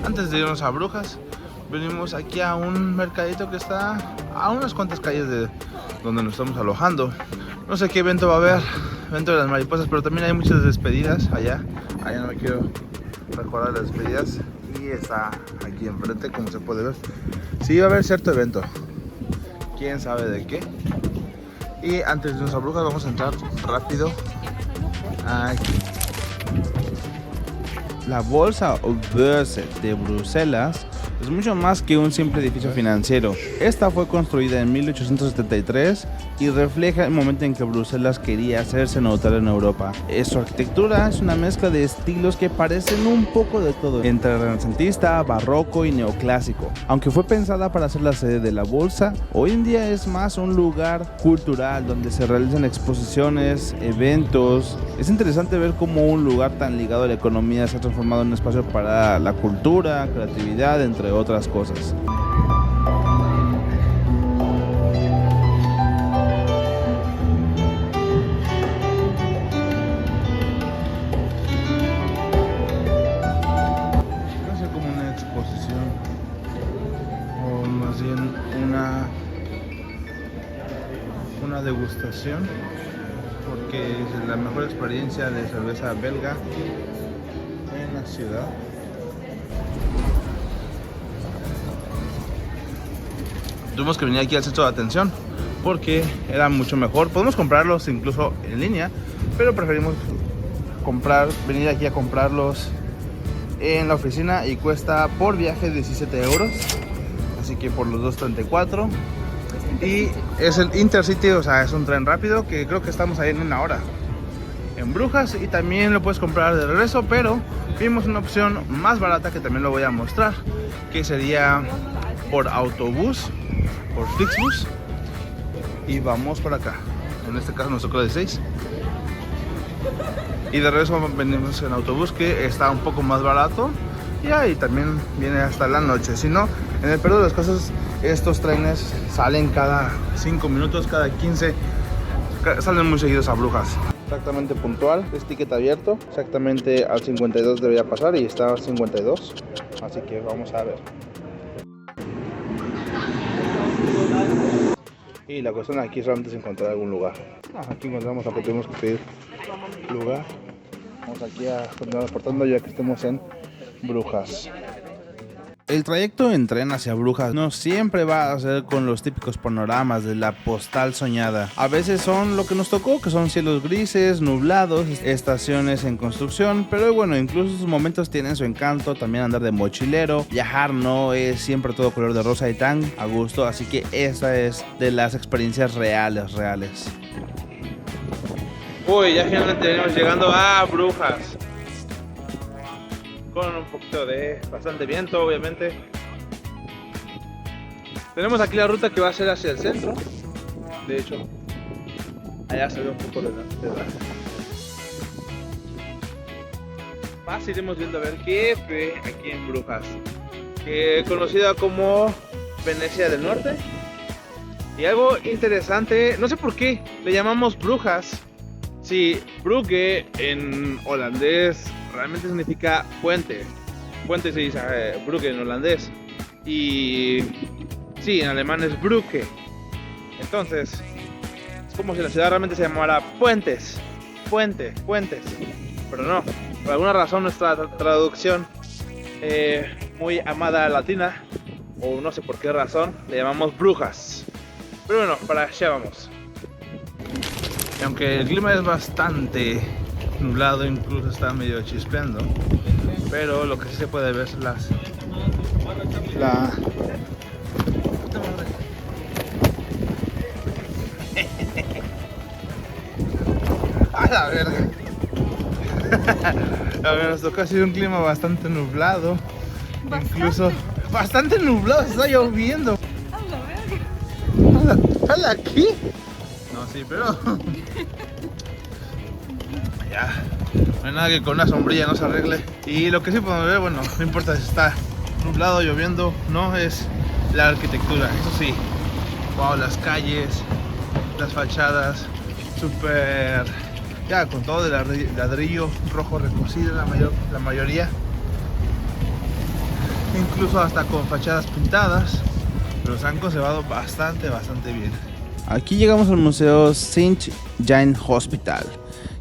Antes de irnos a Brujas, venimos aquí a un mercadito que está a unas cuantas calles de donde nos estamos alojando. No sé qué evento va a haber, evento de las mariposas, pero también hay muchas despedidas allá. Allá no me quiero recordar las despedidas. Y está aquí enfrente, como se puede ver. Sí va a haber cierto evento, quién sabe de qué. Y antes de irnos a Brujas vamos a entrar rápido aquí. La Bolsa o Börse de Bruselas es mucho más que un simple edificio financiero. Esta fue construida en 1873 y refleja el momento en que Bruselas quería hacerse neutral en Europa. Su arquitectura es una mezcla de estilos que parecen un poco de todo, entre renacentista, barroco y neoclásico. Aunque fue pensada para ser la sede de la bolsa, hoy en día es más un lugar cultural donde se realizan exposiciones, eventos. Es interesante ver cómo un lugar tan ligado a la economía se ha transformado en un espacio para la cultura, creatividad, entre otras cosas. No sé, como una exposición o más bien una degustación, porque es la mejor experiencia de cerveza belga en la ciudad. Tuvimos que venir aquí al centro de atención porque era mucho mejor. Podemos comprarlos incluso en línea, pero preferimos venir aquí a comprarlos en la oficina y cuesta por viaje 17 euros. Así que por los dos 34. Y es el Intercity, o sea, es un tren rápido que creo que estamos ahí en una hora en Brujas, y también lo puedes comprar de regreso, pero vimos una opción más barata que también lo voy a mostrar, que sería por autobús, por Flixbus, y vamos por acá. En este caso nos tocó de 6 y de regreso venimos en autobús, que está un poco más barato y ahí también viene hasta la noche. Si no, en el peor de los casos, estos trenes salen cada 5 minutos, cada 15, salen muy seguidos a Brujas. Exactamente puntual, es ticket abierto, exactamente al 52 debería pasar y está al 52, así que vamos a ver. Y la cuestión aquí solamente es encontrar algún lugar. Aquí encontramos lo que tenemos que pedir lugar. Vamos aquí a continuar portando ya que estemos en Brujas. El trayecto en tren hacia Brujas no siempre va a ser con los típicos panoramas de la postal soñada. A veces son lo que nos tocó, que son cielos grises, nublados, estaciones en construcción, pero bueno, incluso esos momentos tienen su encanto. También andar de mochilero, viajar no es siempre todo color de rosa y tan a gusto, así que esta es de las experiencias reales. Uy, ya finalmente venimos llegando a Brujas, con un poquito de bastante viento, obviamente. Tenemos aquí la ruta que va a ser hacia el centro. De hecho, allá se ve un poco de la más iremos viendo a ver qué ve aquí en Brujas, que conocida como Venecia del Norte. Y algo interesante, no sé por qué le llamamos Brujas. Sí, Brugge en holandés realmente significa puente. Puente se dice Brugge en holandés. Y sí, en alemán es Brücke. Entonces, es como si la ciudad realmente se llamara Puentes. Puentes. Pero no, por alguna razón nuestra traducción muy amada latina, o no sé por qué razón, le llamamos Brujas. Pero bueno, para allá vamos. Y aunque el clima es bastante nublado, incluso está medio chispeando, pero lo que sí se puede ver es a la verga. A ver, nos tocó así un clima bastante nublado. Incluso bastante nublado, está lloviendo. A la verga. ¿Hala aquí? No, sí, pero ya, no hay nada que con una sombrilla no se arregle. Y lo que sí podemos ver, bueno, no importa si está nublado, lloviendo, no, es la arquitectura. Eso sí, wow, las calles, las fachadas, súper, ya con todo de ladrillo rojo recocido, la mayoría. incluso hasta con fachadas pintadas, pero se han conservado bastante bien. Aquí llegamos al Museo St. Jean Hospital,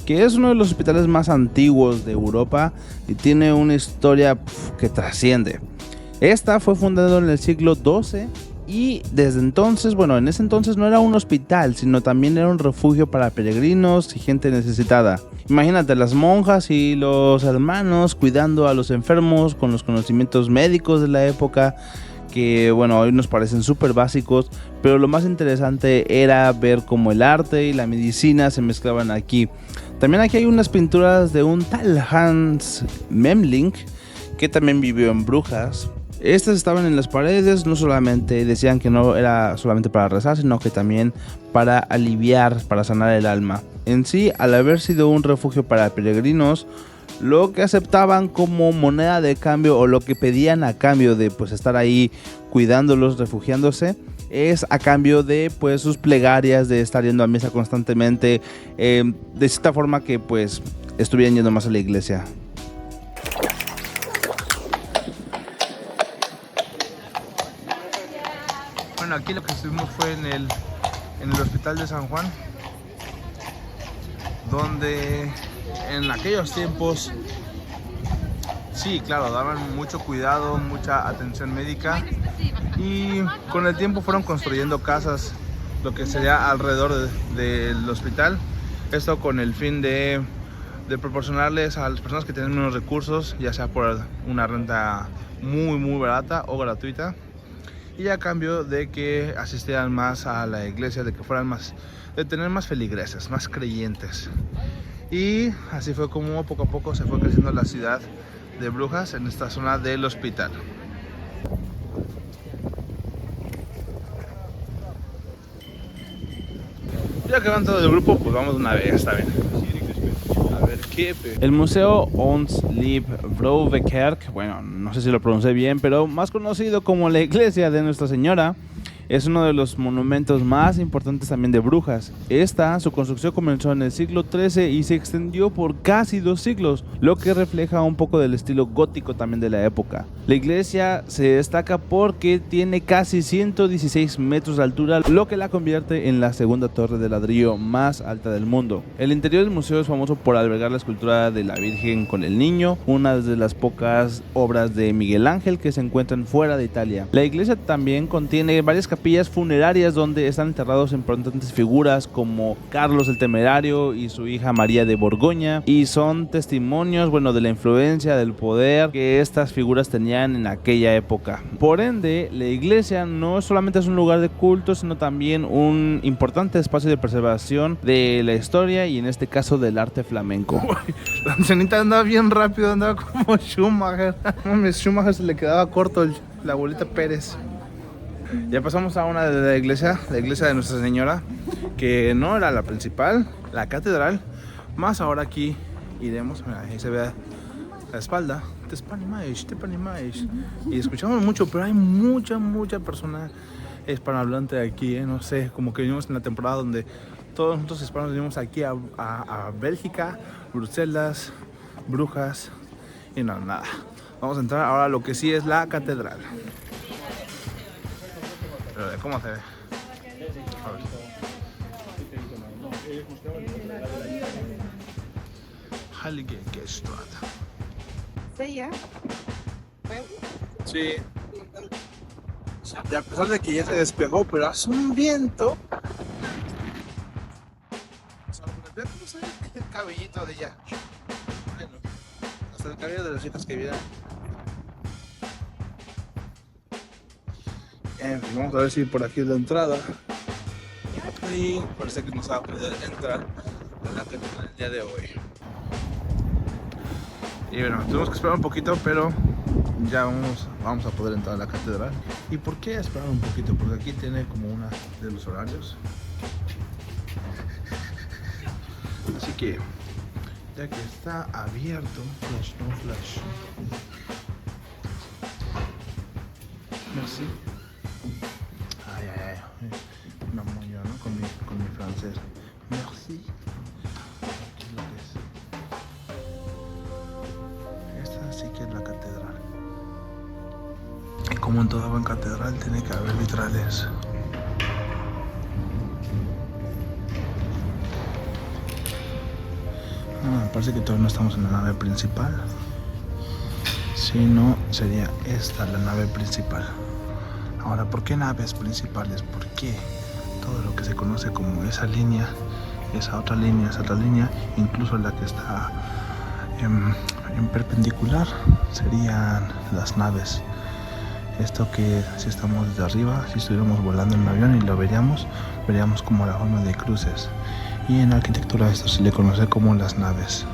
que es uno de los hospitales más antiguos de Europa y tiene una historia que trasciende. Esta fue fundada en el siglo XII y desde entonces, bueno, en ese entonces no era un hospital, sino también era un refugio para peregrinos y gente necesitada. Imagínate, las monjas y los hermanos cuidando a los enfermos con los conocimientos médicos de la época, que bueno, hoy nos parecen súper básicos, pero lo más interesante era ver cómo el arte y la medicina se mezclaban aquí. También aquí hay unas pinturas de un tal Hans Memling, que también vivió en Brujas. Estas estaban en las paredes, no solamente decían que no era solamente para rezar, sino que también para aliviar, para sanar el alma. En sí, al haber sido un refugio para peregrinos, lo que aceptaban como moneda de cambio o lo que pedían a cambio de pues estar ahí cuidándolos, refugiándose, es a cambio de pues sus plegarias, de estar yendo a misa constantemente, de cierta forma que pues estuvieran yendo más a la iglesia. Bueno, aquí lo que estuvimos fue en el hospital de San Juan, donde en aquellos tiempos, sí, claro, daban mucho cuidado, mucha atención médica, y con el tiempo fueron construyendo casas, lo que sería alrededor del hospital, esto con el fin de proporcionarles a las personas que tienen menos recursos, ya sea por una renta muy barata o gratuita, y a cambio de que asistieran más a la iglesia, de que fueran más, de tener más feligreses, más creyentes. Y así fue como poco a poco se fue creciendo la ciudad de Brujas en esta zona del hospital. Ya que van todo el grupo, pues vamos una vez, está bien. A ver qué. El Museo Ons Lieb Vrouwekerk, bueno, no sé si lo pronuncié bien, pero más conocido como la iglesia de Nuestra Señora, es uno de los monumentos más importantes también de Brujas. Su construcción comenzó en el siglo XIII y se extendió por casi 2 siglos, lo que refleja un poco del estilo gótico también de la época. La iglesia se destaca porque tiene casi 116 metros de altura, lo que la convierte en la segunda torre de ladrillo más alta del mundo. El interior del museo es famoso por albergar la escultura de la Virgen con el Niño, una de las pocas obras de Miguel Ángel que se encuentran fuera de Italia. La iglesia también contiene varias capillas funerarias donde están enterrados importantes figuras como Carlos el Temerario y su hija María de Borgoña, y son testimonios, bueno, de la influencia, del poder que estas figuras tenían en aquella época. Por ende, la iglesia no solamente es un lugar de culto, sino también un importante espacio de preservación de la historia y en este caso del arte flamenco. Uy, la ancianita andaba bien rápido, andaba como Schumacher. Schumacher se le quedaba corto la abuelita Pérez. Ya pasamos a una de la iglesia de Nuestra Señora, que no era la principal, la catedral. Más ahora aquí iremos, mira, ahí se ve la espalda. Tepanimais. Y escuchamos mucho, pero hay mucha persona hispanohablante aquí, no sé, como que venimos en la temporada donde todos nosotros hispanos venimos aquí a Bélgica, Bruselas, Brujas, y no, nada. Vamos a entrar ahora a lo que sí es la catedral. Pero de cómo se ve. A ver. Heilige Geeststraat. Sí. Y a pesar de que ya se despegó, pero hace un viento. ¿Cómo se ve el cabellito de ella? Bueno, hasta el cabello de las hijas que vienen. Vamos a ver si por aquí es la entrada. Y parece que nos va a poder entrar a la catedral el día de hoy. Y bueno, tenemos que esperar un poquito, pero ya vamos a poder entrar a la catedral. ¿Y por qué esperar un poquito? Porque aquí tiene como una de los horarios. Así que, ya que está abierto, flash, no flash. Merci. Ay. Una moña, ¿no? Con mi francés. Merci. ¿Qué es lo que es? Esta sí que es la catedral. Como en toda buena catedral tiene que haber vitrales. Parece que todavía no estamos en la nave principal. Si no, sería esta la nave principal. Ahora, ¿por qué naves principales? ¿Por qué todo lo que se conoce como esa línea, esa otra línea, incluso la que está en perpendicular, serían las naves? Esto que si estamos desde arriba, si estuviéramos volando en un avión y lo veríamos como la forma de cruces. Y en arquitectura esto se le conoce como las naves.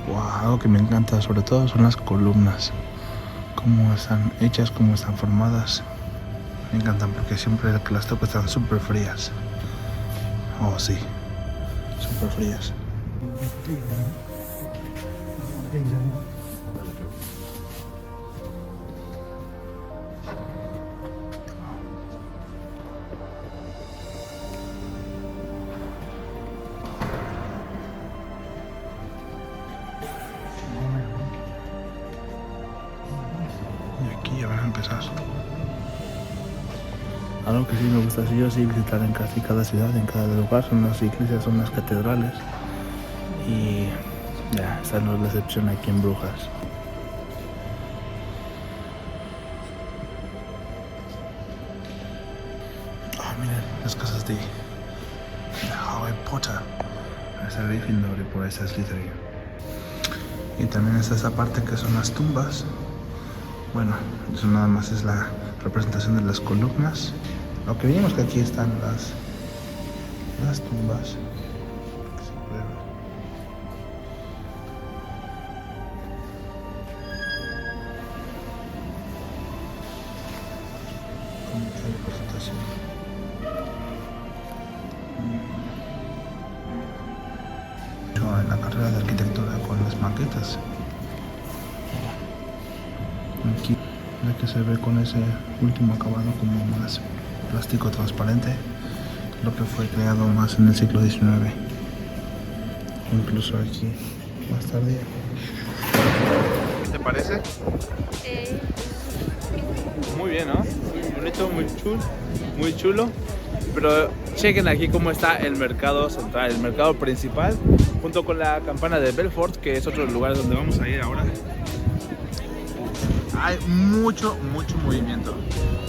Wow, algo que me encanta sobre todo son las columnas. Cómo están hechas, cómo están formadas. Me encantan porque siempre que las toco están súper frías. Oh sí, súper frías. Y aquí ya van a empezar. Algo que sí me gusta así, yo sí visitar en casi cada ciudad, en cada lugar, son las iglesias, son las catedrales. Y ya, esta no es la excepción aquí en Brujas. Oh, miren, las casas de Harry Potter. Esa es Gryffindor y por ahí está Slytherin. Y también está esa parte que son las tumbas. Bueno, eso nada más es la representación de las columnas. Lo que vimos que aquí están las tumbas. En la carrera de arquitectura con las maquetas. Aquí la que se ve con ese último acabado como más plástico transparente, lo que fue creado más en el siglo XIX, incluso aquí más tarde. ¿Qué te parece? Muy bien, ¿no? Muy bonito, muy chulo. Pero chequen aquí cómo está el mercado central, el mercado principal, junto con la campana de Belfort, que es otro lugar donde vamos a ir ahora. Hay mucho movimiento.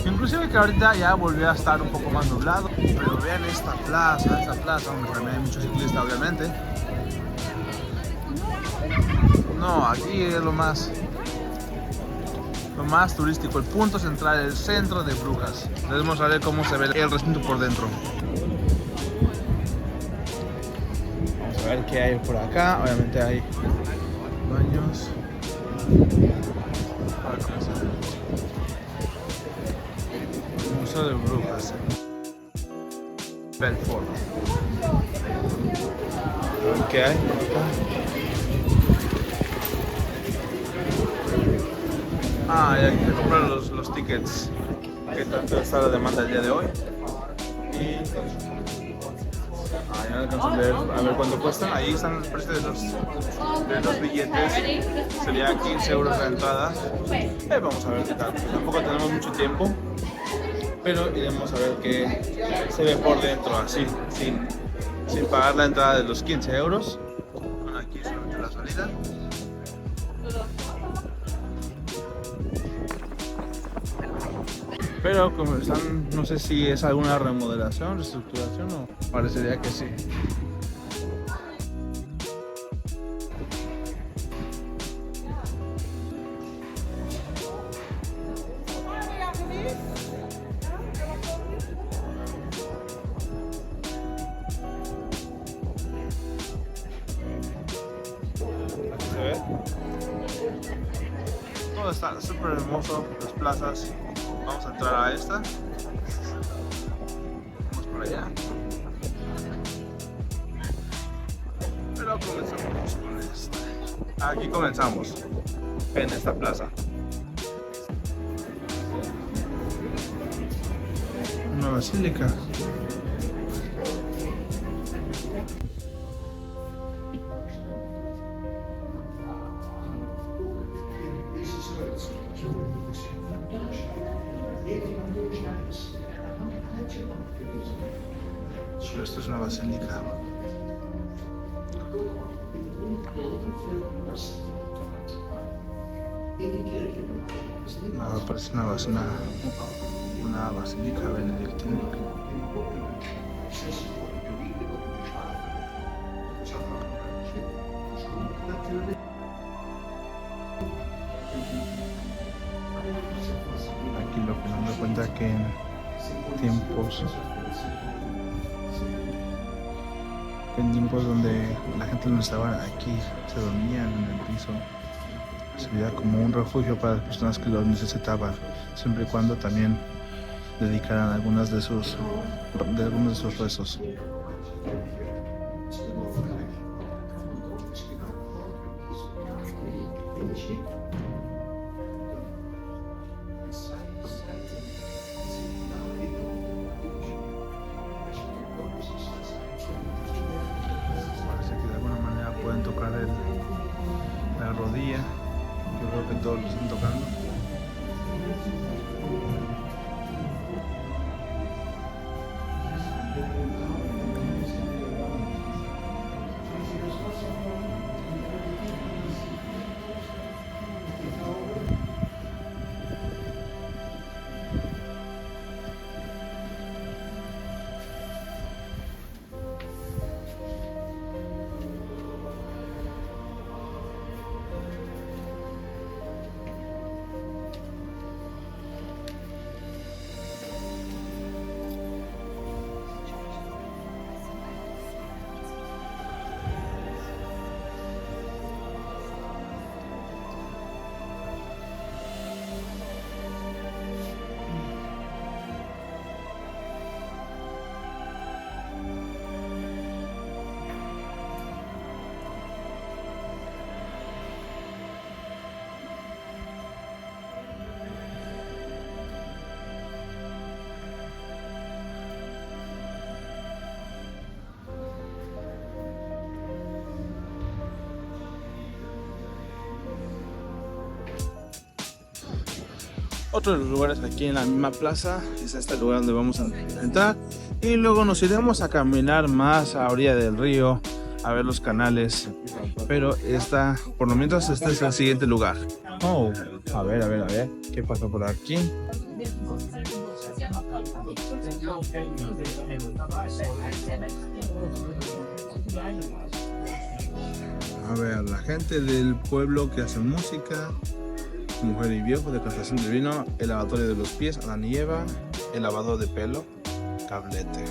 Inclusive que ahorita ya volvió a estar un poco más nublado. Pero vean esta plaza donde también hay muchos ciclistas, obviamente. No, aquí es lo más turístico, el punto central, el centro de Brujas. Les mostraré cómo se ve el recinto por dentro. Vamos a ver qué hay por acá. Obviamente hay baños. Museo de Brujas, Belfort. ¿Qué hay? Y hay que comprar los tickets, que tanto está la demanda el día de hoy. Y ya alcanzo a ver cuánto cuestan. Ahí están los precios de los billetes. Sería 15 euros la entrada. Vamos a ver qué tal. Tampoco tenemos mucho tiempo, pero iremos a ver qué se ve por dentro, así, sin pagar la entrada de los 15 euros. Bueno, aquí solamente la salida. Pero como están, no sé si es alguna remodelación, reestructuración, o parecería que sí. Aquí se ve. Todo está súper hermoso, las plazas. Vamos a entrar a esta. Vamos por allá. Pero comenzamos con esta. Aquí comenzamos. En esta plaza. Una basílica. Pero esto es una basílica. No, parece una basílica benedictina. Aquí lo que nos da cuenta que en tiempos donde la gente no estaba aquí, se dormían en el piso, servía como un refugio para las personas que lo necesitaban, siempre y cuando también dedicaran algunos de sus rezos. Parece que de alguna manera pueden tocar la rodilla. Yo creo que todos lo están tocando. Otro de los lugares aquí en la misma plaza es este lugar donde vamos a entrar y luego nos iremos a caminar más a orilla del río a ver los canales, pero por lo menos este es el siguiente lugar. Oh, a ver, ¿qué pasa por aquí? A ver, la gente del pueblo que hace música, mujer y viejo, decantación de vino, el lavatorio de los pies, Adán y Eva, el lavado de pelo, tablete.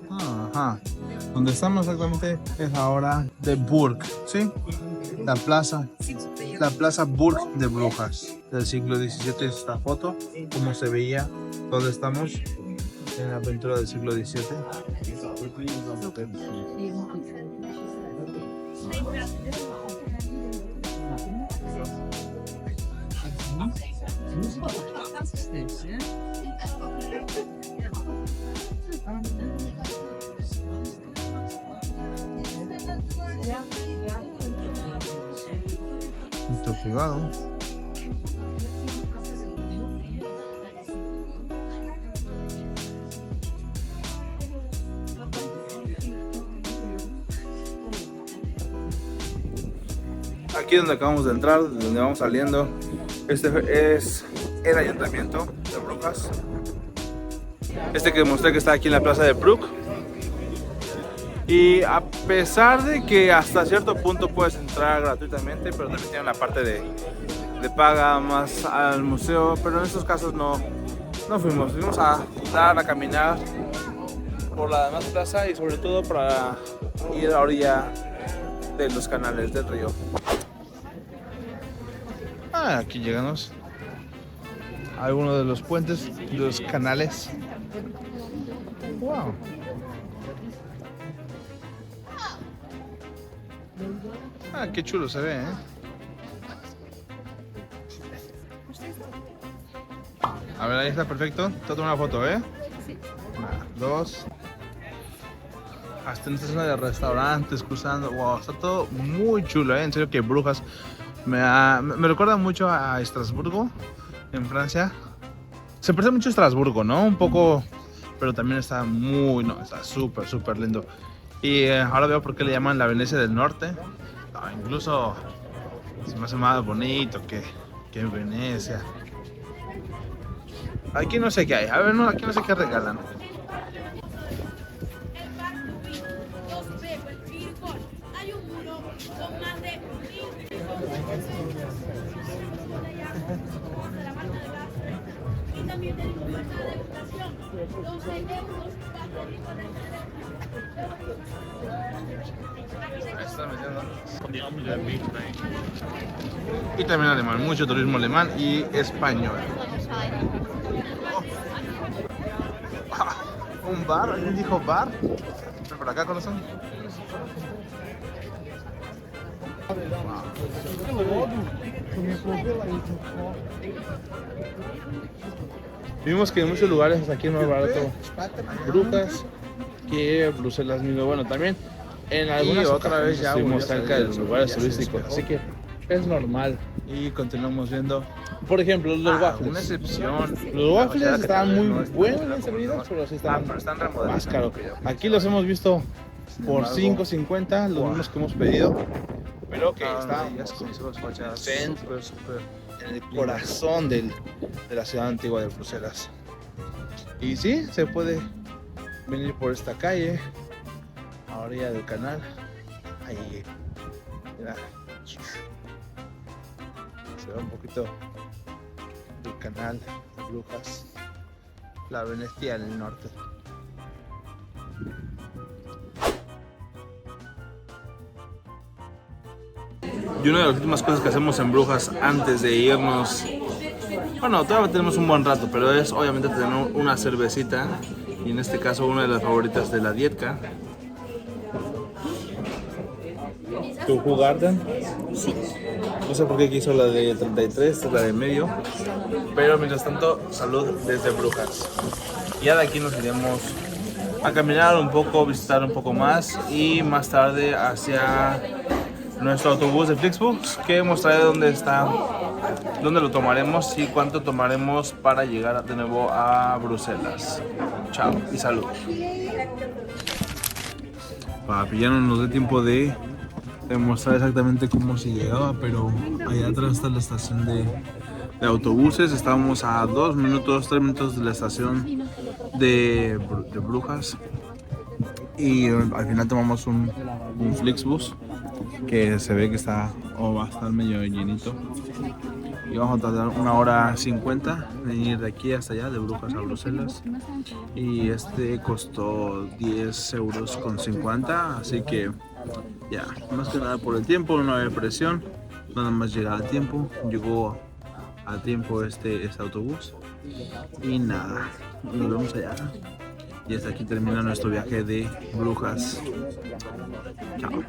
Ajá. Donde estamos exactamente es ahora de Burg, ¿sí? La plaza Burg de Brujas del siglo XVII. Esta foto, como se veía, donde estamos en la aventura del siglo XVII. Mucho cuidado. Aquí donde acabamos de entrar, donde vamos saliendo, este es el ayuntamiento de Brujas. Este que mostré que está aquí en la plaza de Bruck. Y a pesar de que hasta cierto punto puedes entrar gratuitamente, pero también tiene una parte de paga más al museo, pero en estos casos no fuimos a dar a caminar por la demás plaza y sobre todo para ir a la orilla de los canales del río. Aquí llegamos a alguno de los puentes, de los canales. Wow. Qué chulo se ve, ¿eh? A ver, ahí está perfecto. Te tomo una foto, ¿eh? Sí. 1, 2. Hasta en esta zona de restaurantes, cruzando. Wow, está todo muy chulo, ¿eh? En serio que Brujas Me recuerda mucho a Estrasburgo, en Francia. Se parece mucho a Estrasburgo, ¿no? Un poco, pero también está está súper lindo. Y ahora veo por qué le llaman la Venecia del Norte. Incluso se me hace más bonito que en Venecia. Aquí no sé qué hay. A ver, no, aquí no sé qué regalan. Y también alemán, mucho turismo alemán y español. Un bar, ¿alguien dijo bar? ¿Ven por acá, corazón? Vimos que en muchos lugares aquí es más barato Brujas que Bruselas mismo. Bueno, también en algunas otra vez ya estuvimos cerca de los lugares turísticos, así que es normal. Y continuamos viendo, por ejemplo, los waffles. Una excepción. Los waffles estaban muy buenos servidos, pero sí están más caros. Aquí los hemos visto por $5.50, los mismos que hemos pedido, pero que están en el corazón de la ciudad antigua de Bruselas. Y sí, se puede venir por esta calle a orilla del canal. Ahí, mira, se ve un poquito del canal de Brujas, la Venecia del Norte. Y una de las últimas cosas que hacemos en Brujas antes de irnos, bueno, todavía tenemos un buen rato, pero es obviamente tener una cervecita, y en este caso una de las favoritas de la Dietka. ¿Tu Garden? Sí. No sé por qué quiso la de 33, la de medio, pero mientras tanto, salud desde Brujas. Ya de aquí nos iremos a caminar un poco, visitar un poco más, y más tarde hacia nuestro autobús de Flixbus, que mostraré dónde está, dónde lo tomaremos y cuánto tomaremos para llegar de nuevo a Bruselas. Chao y salud. Papi, ya no nos dé tiempo de mostrar exactamente cómo se llegaba, pero allá atrás está la estación de autobuses. Estábamos a 2 minutos, 3 minutos de la estación de Brujas, y al final tomamos un Flixbus que se ve que va a estar medio llenito, y vamos a tardar 1:50 en ir de aquí hasta allá, de Brujas a Bruselas, y este costó 10,50 €, así que ya, más que nada por el tiempo, no hay presión, nada más llegar a tiempo. Llegó a tiempo este autobús, y nada, nos vemos allá. Y hasta aquí termina nuestro viaje de Brujas. Chao.